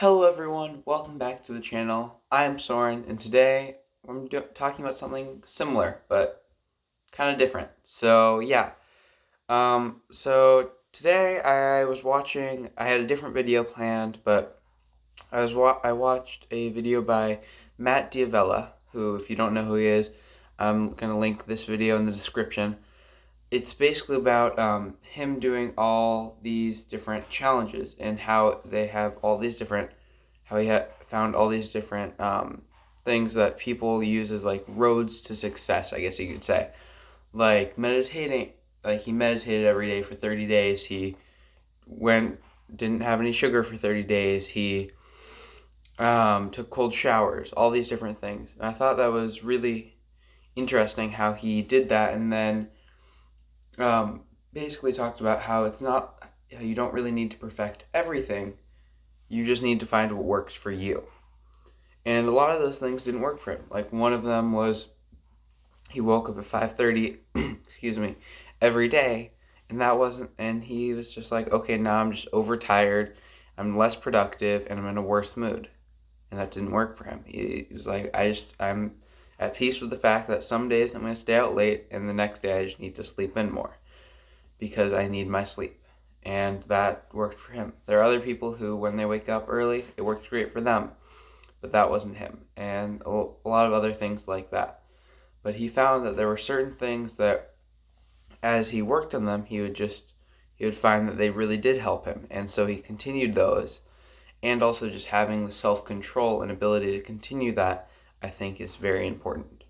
Hello everyone, welcome back to the channel. I am Soren, and today I'm talking about something similar, but kind of different. So today I had a different video planned, but I watched a video by Matt Diavella, who, if you don't know who he is, I'm going to link this video in the description. It's basically about him doing all these different challenges and how they have all these different, how he found all these different things that people use as like roads to success, I guess you could say. Like meditating, like he meditated every day for 30 days. He didn't have any sugar for 30 days. He took cold showers, all these different things. And I thought that was really interesting how he did that, and then basically talked about how you don't really need to perfect everything. You just need to find what works for you. And a lot of those things didn't work for him. Like one of them was he woke up at 5:30, excuse me, every day, and he was just like, okay, now I'm just overtired, I'm less productive, and I'm in a worse mood. And that didn't work for him. He was like, I'm at peace with the fact that some days I'm going to stay out late, and the next day I just need to sleep in more because I need my sleep. And that worked for him. There are other people who, when they wake up early, it works great for them, but that wasn't him, and a lot of other things like that. But he found that there were certain things that, as he worked on them, he would find that they really did help him, and so he continued those. And also just having the self-control and ability to continue that, I think, is very important.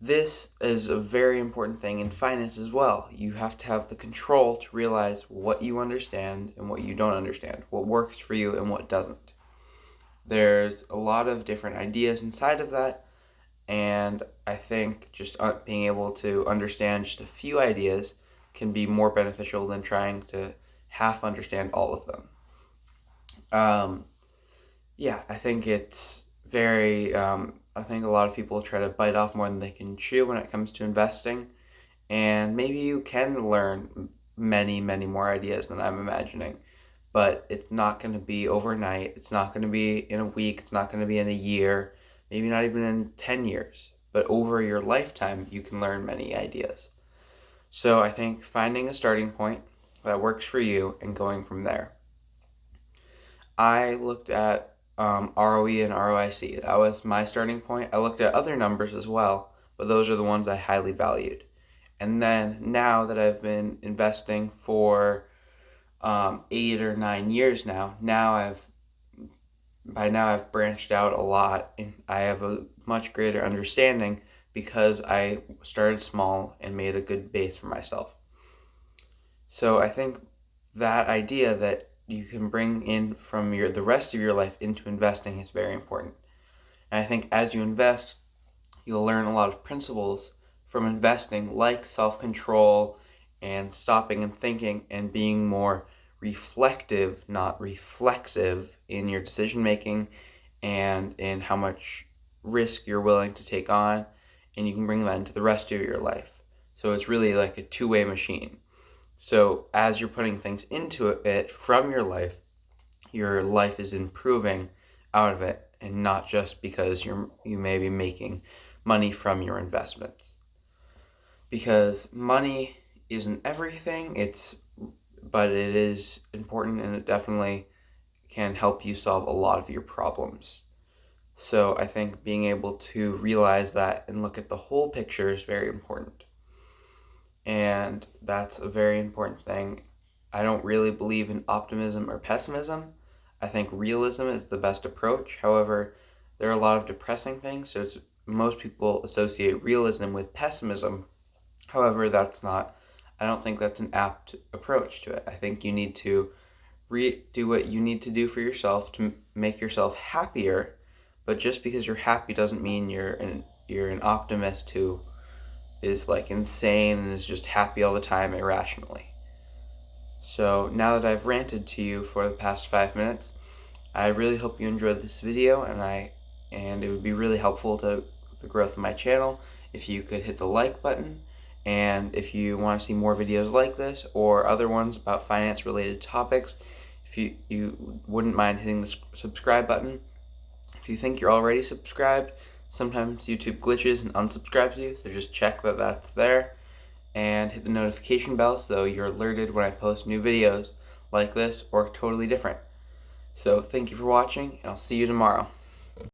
This is a very important thing in finance as well. You have to have the control to realize what you understand and what you don't understand, what works for you and what doesn't. There's a lot of different ideas inside of that, and I think just being able to understand just a few ideas can be more beneficial than trying to half understand all of them. I think it's I think a lot of people try to bite off more than they can chew when it comes to investing, and maybe you can learn many, many more ideas than I'm imagining, but it's not going to be overnight, it's not going to be in a week, it's not going to be in a year, maybe not even in 10 years, but over your lifetime you can learn many ideas. So I think finding a starting point that works for you and going from there. I looked at ROE and ROIC. That was my starting point. I looked at other numbers as well, but those are the ones I highly valued. And then now that I've been investing for 8 or 9 years now, I've branched out a lot, and I have a much greater understanding because I started small and made a good base for myself. So I think that idea that you can bring in from the rest of your life into investing is very important. And I think as you invest, you'll learn a lot of principles from investing, like self-control and stopping and thinking and being more reflective, not reflexive, in your decision making and in how much risk you're willing to take on, and you can bring that into the rest of your life. So it's really like a two-way machine. So as you're putting things into it from your life is improving out of it, and not just because you may be making money from your investments. Because money isn't everything, but it is important, and it definitely can help you solve a lot of your problems. So I think being able to realize that and look at the whole picture is very important. And that's a very important thing. I don't really believe in optimism or pessimism. I think realism is the best approach. However, there are a lot of depressing things, so most people associate realism with pessimism. However, I don't think that's an apt approach to it. I think you need to do what you need to do for yourself to make yourself happier, but just because you're happy doesn't mean you're an optimist who is like insane and is just happy all the time irrationally. So now that I've ranted to you for the past 5 minutes, I really hope you enjoyed this video, and it would be really helpful to the growth of my channel if you could hit the like button. And if you want to see more videos like this or other ones about finance related topics, if you wouldn't mind hitting the subscribe button. If you think you're already subscribed, sometimes YouTube glitches and unsubscribes you, so just check that that's there. And hit the notification bell so you're alerted when I post new videos like this or totally different. So thank you for watching, and I'll see you tomorrow.